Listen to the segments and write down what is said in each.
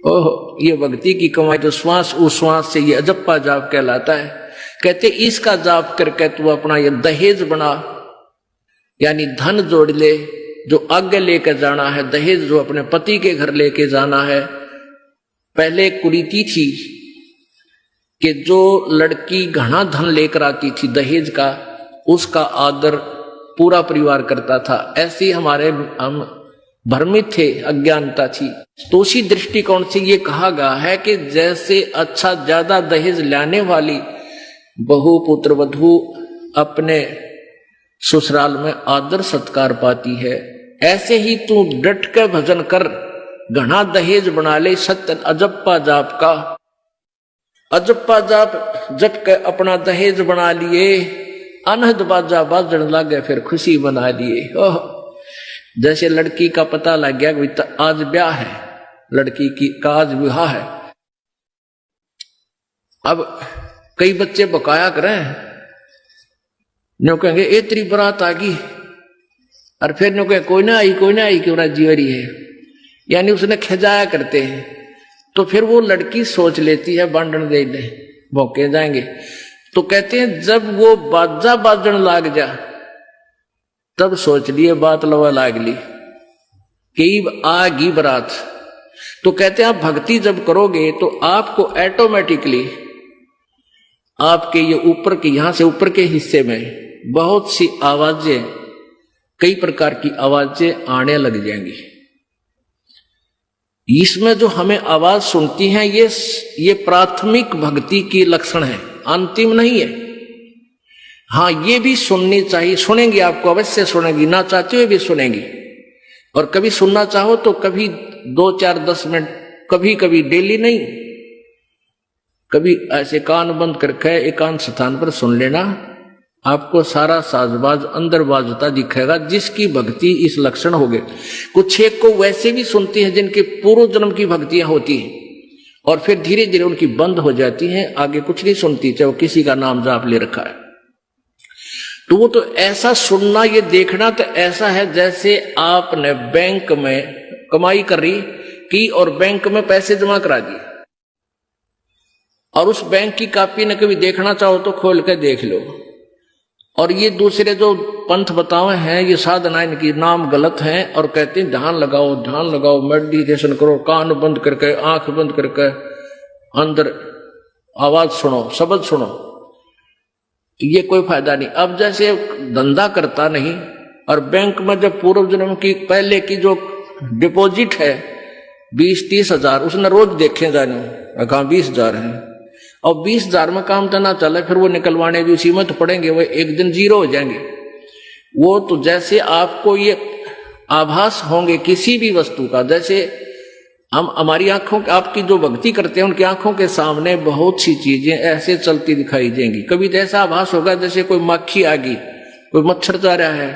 ओह, ये भक्ति की कमाई तो श्वास उश्वास से ये अजप्पा जाप कहलाता है। कहते इसका जाप करके तू अपना ये दहेज बना, यानी धन जोड़ ले जो आगे लेकर जाना है, दहेज जो अपने पति के घर लेके जाना है। पहले कुरीति थी कि जो लड़की घना धन लेकर आती थी दहेज का, उसका आदर पूरा परिवार करता था। ऐसे हमारे हम भ्रमित थे, अज्ञानता थी। तो उसी दृष्टिकोण से ये कहा गया है कि जैसे अच्छा ज्यादा दहेज लाने वाली बहु पुत्र वधू अपने ससुराल में आदर सत्कार पाती है, ऐसे ही तू डट के भजन कर, घना दहेज बना ले। सत्य अजप्पा जाप का अजप्पा जाप जप के अपना दहेज बना लिए, अनहद बाजा बाजन लागे फिर खुशी बना लिए। ओह, जैसे लड़की का पता लग गया कि आज ब्याह है, लड़की की का आज विवाह है। अब कई बच्चे बकाया करें, न्यू कहेंगे ए तेरी बारात आ गई, और फिर न्यू कहे कोई ना आई क्यों ना जीवरी है, यानी उसने खिजाया करते हैं। तो फिर वो लड़की सोच लेती है बांधन दे ले भौंके जाएंगे। तो कहते हैं जब वो बाजा बाजन लाग जा तब सोच लिए बात लवा लाग ली कि आगी बारात। तो कहते हैं आप भक्ति जब करोगे तो आपको ऑटोमेटिकली आपके ये ऊपर के यहां से ऊपर के हिस्से में बहुत सी आवाजें, कई प्रकार की आवाजें आने लग जाएंगी। इसमें जो हमें आवाज सुनती हैं ये प्राथमिक भक्ति की लक्षण है, अंतिम नहीं है। हाँ, ये भी सुननी चाहिए, सुनेंगी, आपको अवश्य सुनेंगी, ना चाहते हुए भी सुनेंगी। और कभी सुनना चाहो तो कभी 2 4 10 मिनट, कभी कभी डेली नहीं, कभी ऐसे कान बंद करके एकांत स्थान पर सुन लेना, आपको सारा साजबाज अंदर बाजता दिखेगा, जिसकी भक्ति इस लक्षण हो गए। कुछ एक को वैसे भी सुनती है जिनके पूर्व जन्म की भक्तियां होती हैं और फिर धीरे धीरे उनकी बंद हो जाती हैं, आगे कुछ नहीं सुनती, चाहे वो किसी का नाम जाप ले रखा है। तो वो तो ऐसा सुनना, ये देखना तो ऐसा है जैसे आपने बैंक में कमाई करी की और बैंक में पैसे जमा करा दिए, और उस बैंक की कॉपी न कभी देखना चाहो तो खोल के देख लो। और ये दूसरे जो पंथ बतावे हैं, ये साधना, इनकी नाम गलत हैं और कहते हैं ध्यान लगाओ, मेडिटेशन करो, कान बंद करके आंख बंद करके अंदर आवाज सुनो, शब्द सुनो, ये कोई फायदा नहीं। अब जैसे धंधा करता नहीं और बैंक में जब पूर्व जन्म की पहले की जो डिपॉजिट है 20-30 हजार, उसने रोज देखे जाने कहा 20,000 है, और 20,000 में काम तो ना चले, फिर वो निकलवाने भी उसी में तो पड़ेंगे, वो एक दिन जीरो हो जाएंगे। वो तो जैसे आपको ये आभास होंगे किसी भी वस्तु का, जैसे हम हमारी आंखों, आपकी जो भक्ति करते हैं उनकी आंखों के सामने बहुत सी चीजें ऐसे चलती दिखाई देंगी। कभी तो ऐसा आभास होगा जैसे कोई मक्खी आ गई, कोई मच्छर जा रहा है,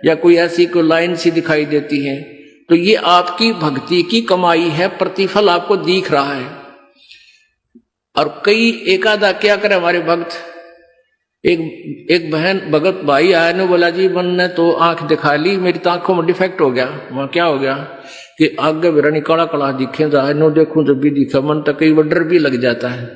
या कोई ऐसी कोई लाइन सी दिखाई देती है। तो ये आपकी भक्ति की कमाई है, प्रतिफल आपको दिख रहा है। और कई एकादा क्या करे हमारे भक्त, एक बहन भगत भाई आया ने बोला जी मैंने तो आंख दिखा ली, मेरी तो आंखों में डिफेक्ट हो गया। वहां क्या हो गया कि आगे बिरानी काला काला दिखे जा, नो देखूं जब भी दिखा, मन तक कई डर भी लग जाता है।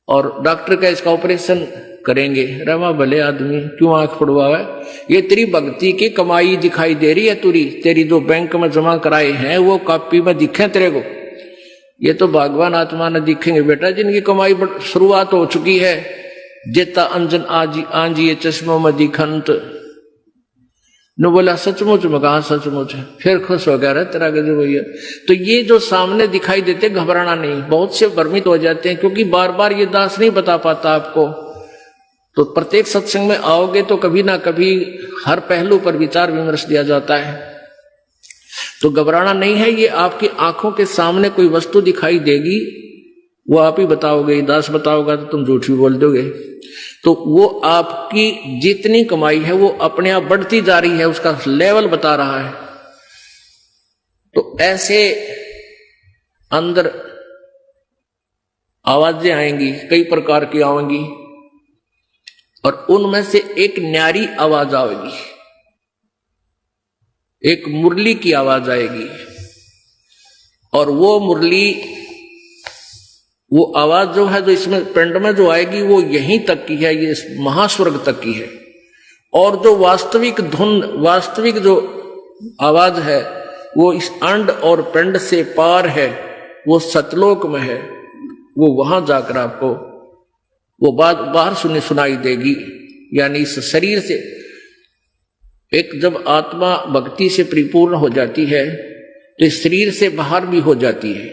और डॉक्टर का इसका ऑपरेशन करेंगे, रमा भले आदमी क्यों आंख पड़वावे, ये तेरी भक्ति की कमाई दिखाई दे रही है, तेरी जो बैंक में जमा कराए हैं वो कॉपी में दिखे तेरे को। ये तो भगवान आत्मा ने दिखेंगे बेटा, जिनकी कमाई शुरुआत हो चुकी है। जेता अंजन आंजी ये चश्मों में दिखंत न बोला सचमुच में, कहा सचमुच, फिर खुश हो गया रे तेरा गजब भैया। तो ये जो सामने दिखाई देते घबराना नहीं, बहुत से भ्रमित हो जाते हैं क्योंकि बार बार ये दास नहीं बता पाता आपको। तो प्रत्येक सत्संग में आओगे तो कभी ना कभी हर पहलू पर विचार विमर्श दिया जाता है। तो घबराना नहीं है, ये आपकी आंखों के सामने कोई वस्तु दिखाई देगी, वो आप ही बताओगे, दास बताओगा तो तुम झूठ भी बोल दोगे। तो वो आपकी जितनी कमाई है वो अपने आप बढ़ती जा रही है, उसका लेवल बता रहा है। तो ऐसे अंदर आवाजें आएंगी, कई प्रकार की आएंगी, और उनमें से एक न्यारी आवाज आएगी, एक मुरली की आवाज आएगी। और वो मुरली वो आवाज जो है जो इसमें पिंड में जो आएगी वो यहीं तक की है, ये महास्वर्ग तक की है। और जो वास्तविक धुन, वास्तविक जो आवाज है वो इस अंड और पिंड से पार है, वो सतलोक में है। वो वहां जाकर आपको वो बात बाहर सुनाई देगी। यानी इस शरीर से एक जब आत्मा भक्ति से परिपूर्ण हो जाती है तो इस शरीर से बाहर भी हो जाती है,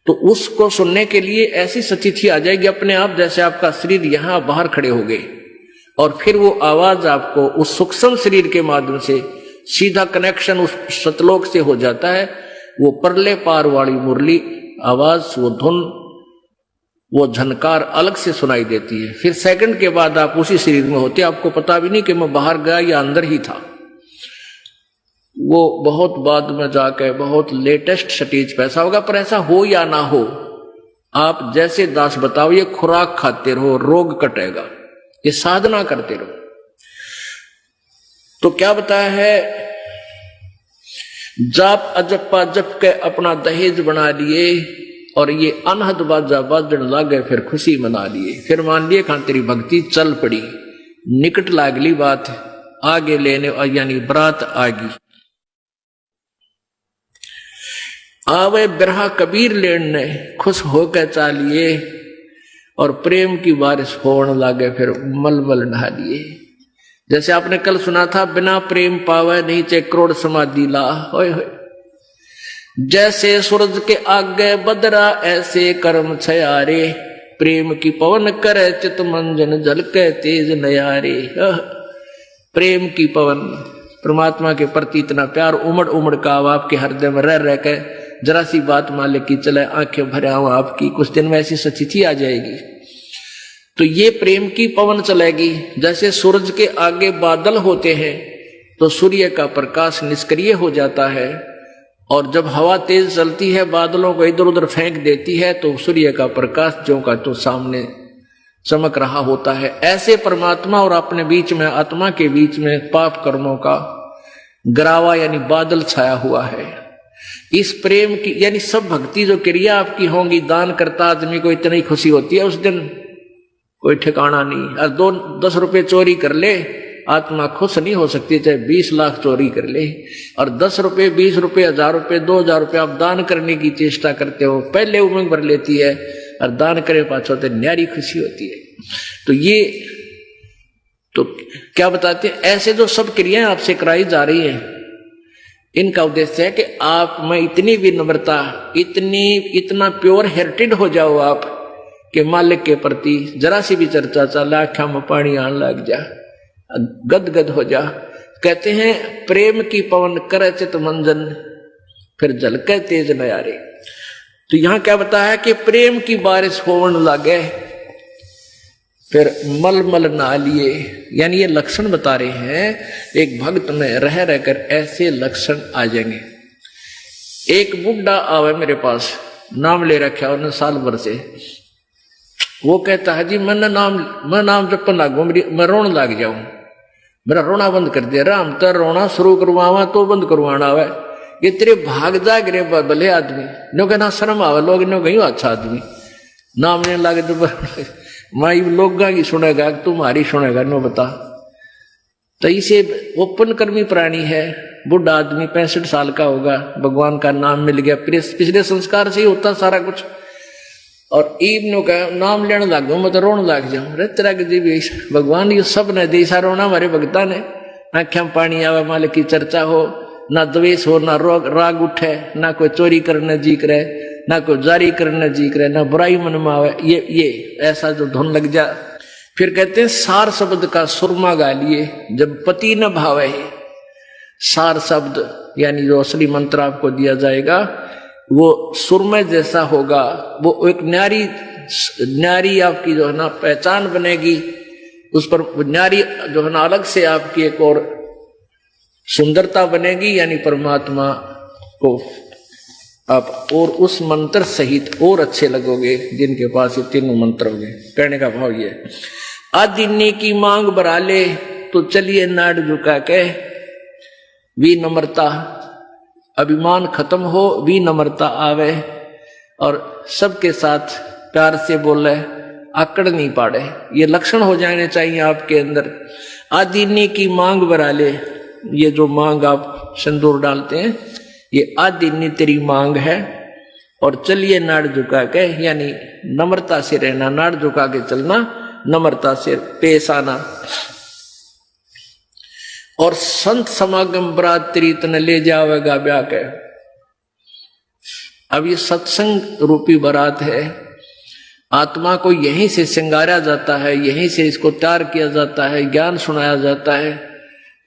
तो उसको सुनने के लिए ऐसी सचिथी आ जाएगी अपने आप, जैसे आपका शरीर यहां बाहर खड़े हो गए, और फिर वो आवाज आपको उस सूक्ष्म शरीर के माध्यम से सीधा कनेक्शन उस सतलोक से हो जाता है। वो परले पार वाली मुरली आवाज, वो धुन, वो झनकार अलग से सुनाई देती है। फिर सेकंड के बाद आप उसी शरीर में होते, आपको पता भी नहीं कि मैं बाहर गया या अंदर ही था। वो बहुत बाद में जाके बहुत लेटेस्ट स्टेज पे ऐसा होगा, पर ऐसा हो या ना हो, आप जैसे दास बताओ, ये खुराक खाते रहो रोग कटेगा, ये साधना करते रहो। तो क्या बताया है, जाप अजप्पा जप के अपना दहेज बना लिए और ये अनहद बाजा बाजन लागे, फिर खुशी मना लिए। फिर मान लिए खान तेरी भक्ति चल पड़ी, निकट लागली बात आगे लेने, यानी बरात आगी। आवे बिरहा कबीर लेने, खुश होकर चालिए और प्रेम की बारिश होने लागे, फिर मलमल ढालिए। जैसे आपने कल सुना था, बिना प्रेम पावे नहीं चे करोड़ समाधि ला। होय होय, जैसे सूरज के आगे बदरा ऐसे कर्म छयारे, प्रेम की पवन करे चित मंजन झलके तेज नयारे। प्रेम की पवन, परमात्मा के प्रति इतना प्यार उमड़ उमड़ का आपके हृदय में रह रह के, जरा सी बात मालिक की चले आंखें भरे आऊं आपकी, कुछ दिन में ऐसी सचिथी आ जाएगी। तो ये प्रेम की पवन चलेगी। जैसे सूरज के आगे बादल होते हैं तो सूर्य का प्रकाश निष्क्रिय हो जाता है, और जब हवा तेज चलती है बादलों को इधर उधर फेंक देती है तो सूर्य का प्रकाश जो का तो सामने चमक रहा होता है। ऐसे परमात्मा और अपने बीच में, आत्मा के बीच में पाप कर्मों का गरावा यानी बादल छाया हुआ है। इस प्रेम की यानी सब भक्ति जो क्रिया आपकी होंगी, दान करता आदमी को इतनी खुशी होती है उस दिन कोई ठिकाना नहीं। और 10 रुपए चोरी कर ले, आत्मा खुश नहीं हो सकती, चाहे 20 लाख चोरी कर ले। और 10 रुपए, 20 रुपए, 1000 रुपए, 2000 रुपए आप दान करने की चेष्टा करते हो, पहले उमंग भर लेती है, और दान करे पाछो तो न्यारी खुशी होती है। तो ये तो क्या बताते हैं, ऐसे जो सब क्रियाएं आपसे कराई जा रही है, इनका उद्देश्य है कि आप में इतनी विनम्रता, इतना प्योर हार्टेड हो जाओ आप कि मालिक के प्रति जरा सी भी चर्चा चला आँखों में पानी आने लग जा, गदगद हो जा। कहते हैं प्रेम की पवन करे चित मंजन, फिर झलके तेज नयारे। तो यहां क्या बताया कि प्रेम की बारिश होने लगे, फिर मलमल नहा लिए। यानी ये लक्षण बता रहे हैं, एक भक्त में रह रहकर ऐसे लक्षण आ जाएंगे। एक बुढ़ा आवे मेरे पास, नाम ले रखा उन्हें साल भर से। वो कहता है जी मैं नाम जपन लागू, मैं रोने लग जाऊं, मेरा रोना बंद कर दिया। राम तो रोना शुरू करवावा तो बंद करवाना आवे, ये तेरे भाग जाग रे भले आदमी। नो कहना शर्म आवे, लोग नो कहीं अच्छा आदमी नाम लेने लगे तो माई लोग की सुनेगा तुम्हारी सुनेगा, नो बता। तो इसे ओपन कर्मी प्राणी है, बुढ़ा आदमी 65 साल का होगा, भगवान का नाम मिल गया, पिछले संस्कार से ही होता सारा कुछ। और ईब का नाम लेने लग गया, मैं तो रोने लग जाऊं। रे तेरा जी भगवान ये सब ने देसा रोना हमारे भगता ने, आंखें में पानी आवे, मालिक की चर्चा हो, ना द्वेष हो, ना राग उठे, ना कोई चोरी करने जी करे, ना कोई जारी करने जी करे, ना बुराई मन में आवे, ये ऐसा जो धुन लग जा। फिर कहते हैं सार शब्द का सुरमा गा लिए, जब पति न भावे। सार शब्द यानी जो असली मंत्र आपको दिया जाएगा वो सुरमे जैसा होगा, वो एक न्यारी आपकी जो है ना पहचान बनेगी, उस पर न्यारी जो है ना अलग से आपकी एक और सुंदरता बनेगी। यानी परमात्मा को आप और उस मंत्र सहित और अच्छे लगोगे जिनके पास ये तीनों मंत्र होंगे। कहने का भाव ये, आदिन्नी की मांग भरा ले तो चलिए नाड़ झुका के, विनम्रता, अभिमान खत्म हो, विनम्रता आवे और सबके साथ प्यार से बोले, आकड़ नहीं पाड़े। ये लक्षण हो जाने चाहिए आपके अंदर। आदिनी की मांग बरा ले, ये जो मांग आप सिंदूर डालते हैं, ये आदिनी तेरी मांग है। और चलिए नाड़ झुका के, यानी नम्रता से रहना, नाड़ झुका के चलना, नम्रता से पेश आना। और संत समागम बरातरी तने ले जावेगा ब्याह के। अब ये सत्संग रूपी बारात है, आत्मा को यहीं से श्रृंगारा जाता है, यहीं से इसको तैयार किया जाता है, ज्ञान सुनाया जाता है।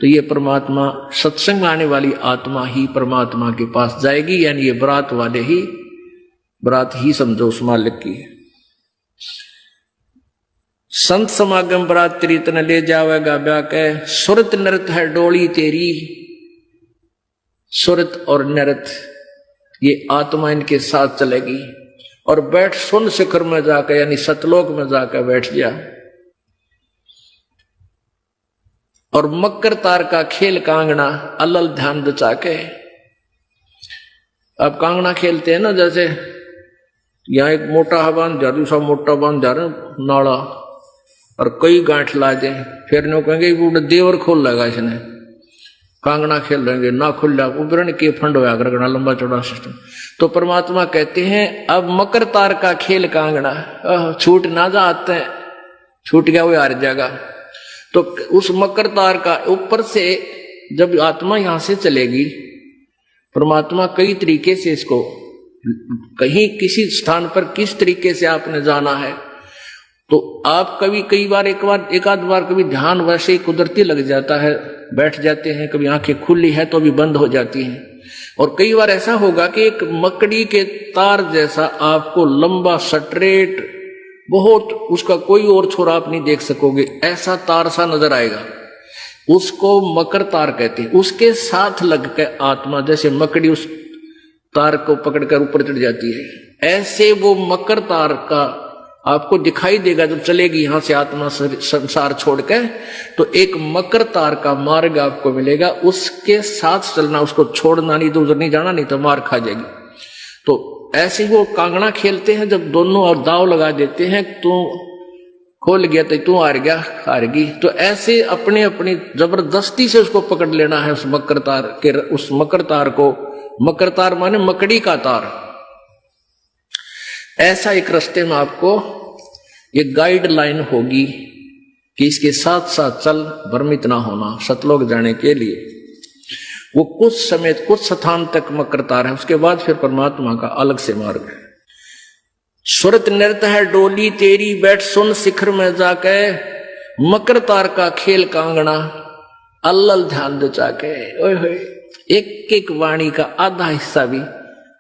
तो ये परमात्मा, सत्संग में आने वाली आत्मा ही परमात्मा के पास जाएगी, यानी ये बरात वाले ही, बरात ही समझो उस मालिक की। संत समागम बरातरी तने ले जावेगा ब्याह के। सुरत नृत है डोली तेरी, सुरत और नृत ये आत्मा इनके साथ चलेगी। और बैठ सुन शिखर में जाकर, यानी सतलोक में जाकर बैठ जा। और मकर तार का खेल कांगना, अलल ध्यान दचा के। अब कांगना खेलते हैं ना, जैसे यहाँ एक मोटा बांध जा, दूसरा मोटा बांध जा रहा नाड़ा, और कई गांठ ला दे, फिर नो कहेंगे वो देवर खोल लगा इसने, कांगना खेल रहेंगे ना खुल जा, उबरण के फंड होया करना, लंबा चौड़ा सिस्टम। तो परमात्मा कहते हैं अब मकर तार का खेल कांगना, छूट ना जाते हैं, छूट गया वो हार जाएगा। तो उस मकर तार का ऊपर से जब आत्मा यहां से चलेगी, परमात्मा कई तरीके से इसको, कहीं किसी स्थान पर किस तरीके से आपने जाना है, तो आप कभी कई बार एक आध बार कभी ध्यान वैसे ही कुदरती लग जाता है, बैठ जाते हैं, कभी आंखें खुली है तो भी बंद हो जाती हैं। और कई बार ऐसा होगा कि एक मकड़ी के तार जैसा आपको लंबा स्ट्रेट, बहुत, उसका कोई और छोर आप नहीं देख सकोगे, ऐसा तार सा नजर आएगा, उसको मकर तार कहते हैं। उसके साथ लग के आत्मा, जैसे मकड़ी उस तार को पकड़कर ऊपर चढ़ जाती है, ऐसे वो मकर तार का आपको दिखाई देगा जब चलेगी यहां से आत्मा संसार छोड़ के। तो एक मकर तार का मार्ग आपको मिलेगा, उसके साथ चलना, उसको छोड़ना नहीं, तो उधर नहीं जाना, नहीं तो मार खा जाएगी। तो ऐसे ही वो कांगड़ा खेलते हैं, जब दोनों और दाव लगा देते हैं, तू खोल गया तो तू हार गया, हारगी। तो ऐसे अपने अपनी जबरदस्ती से उसको पकड़ लेना है, उस मकर तार के, उस मकर तार को। मकर तार माने मकड़ी का तार। ऐसा एक रास्ते में आपको एक गाइडलाइन होगी कि इसके साथ साथ चल, भ्रमित ना होना, सतलोक जाने के लिए। वो कुछ समय, कुछ स्थान तक मकर तार है, उसके बाद फिर परमात्मा का अलग से मार्ग है। सुरत नृत्य है डोली तेरी, बैठ सुन शिखर में जाके, मकर तार का खेल कांगना, अल्लल ध्यान दचा के। ओए होए, एक एक वाणी का आधा हिस्सा भी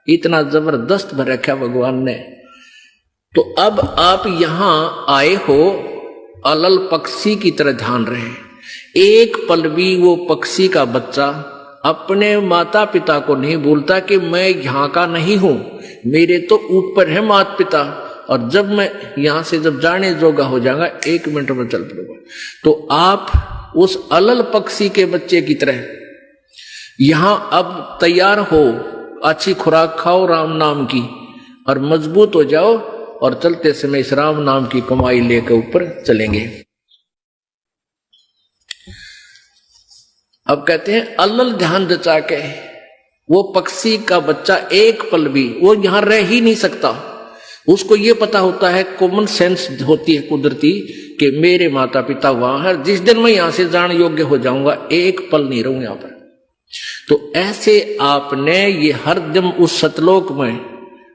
इतना जबरदस्त भर रखा भगवान ने। तो अब आप यहां आए हो, अलल पक्षी की तरह ध्यान रहे। एक पल भी वो पक्षी का बच्चा अपने माता पिता को नहीं बोलता कि मैं यहाँ का नहीं हूं, मेरे तो ऊपर है माता पिता, और जब मैं यहां से जब जाने जोगा हो जाऊंगा, 1 मिनट में चल पड़ूंगा। तो आप उस अलल पक्षी के बच्चे की तरह यहां अब तैयार हो, अच्छी खुराक खाओ राम नाम की, और मजबूत हो जाओ, और चलते समय इस राम नाम की कमाई लेकर ऊपर चलेंगे। अब कहते हैं अलल ध्यान दचा के, वो पक्षी का बच्चा एक पल भी वो यहां रह ही नहीं सकता। उसको ये पता होता है, कॉमन सेंस होती है कुदरती, कि मेरे माता पिता वहां है, जिस दिन मैं यहां से जाने योग्य हो जाऊंगा, एक पल नहीं रहूं यहां पर। तो ऐसे आपने ये हर दम उस सतलोक में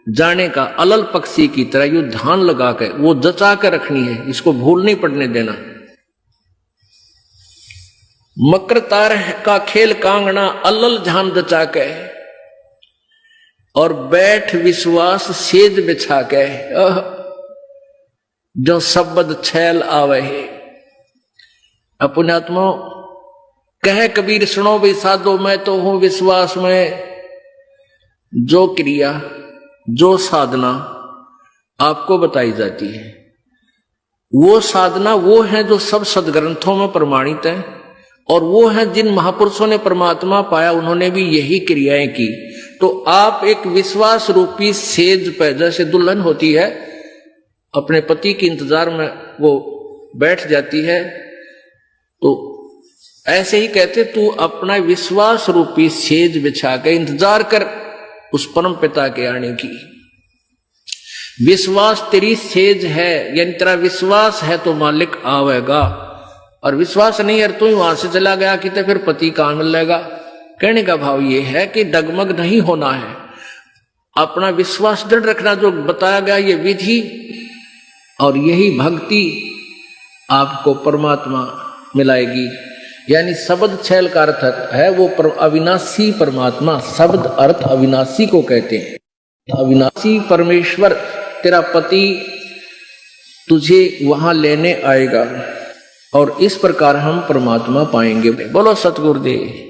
जाने का अलल पक्षी की तरह यू ध्यान लगा के वो जचा कर रखनी है, इसको भूल नहीं पड़ने देना। मकर तार का खेल कांगना, अलल ध्यान दचा के, और बैठ विश्वास सेज बिछा के, जो शब्द छैल आवे है। अपने आत्मा कहे कबीर सुनो भी साधो, मैं तो हूं विश्वास में। जो क्रिया, जो साधना आपको बताई जाती है, वो साधना वो है जो सब सदग्रंथों में प्रमाणित है, और वो है जिन महापुरुषों ने परमात्मा पाया, उन्होंने भी यही क्रियाएं की। तो आप एक विश्वास रूपी सेज पे, जैसे दुल्हन होती है अपने पति के इंतजार में वो बैठ जाती है, तो ऐसे ही कहते तू अपना विश्वास रूपी सेज बिछा के इंतजार कर उस परम पिता के आने की। विश्वास तेरी सेज है, यानी तेरा विश्वास है तो मालिक आवेगा, और विश्वास नहीं है तू वहां से चला गया कि तो फिर पति कहां मिलेगा। कहने का भाव ये है कि डगमग नहीं होना है, अपना विश्वास दृढ़ रखना, जो बताया गया ये विधि और यही भक्ति आपको परमात्मा मिलाएगी। यानी शब्द छैल का अर्थ है वो अविनाशी परमात्मा, शब्द अर्थ अविनाशी को कहते हैं। अविनाशी परमेश्वर तेरा पति तुझे वहां लेने आएगा और इस प्रकार हम परमात्मा पाएंगे। बोलो सतगुरुदेव।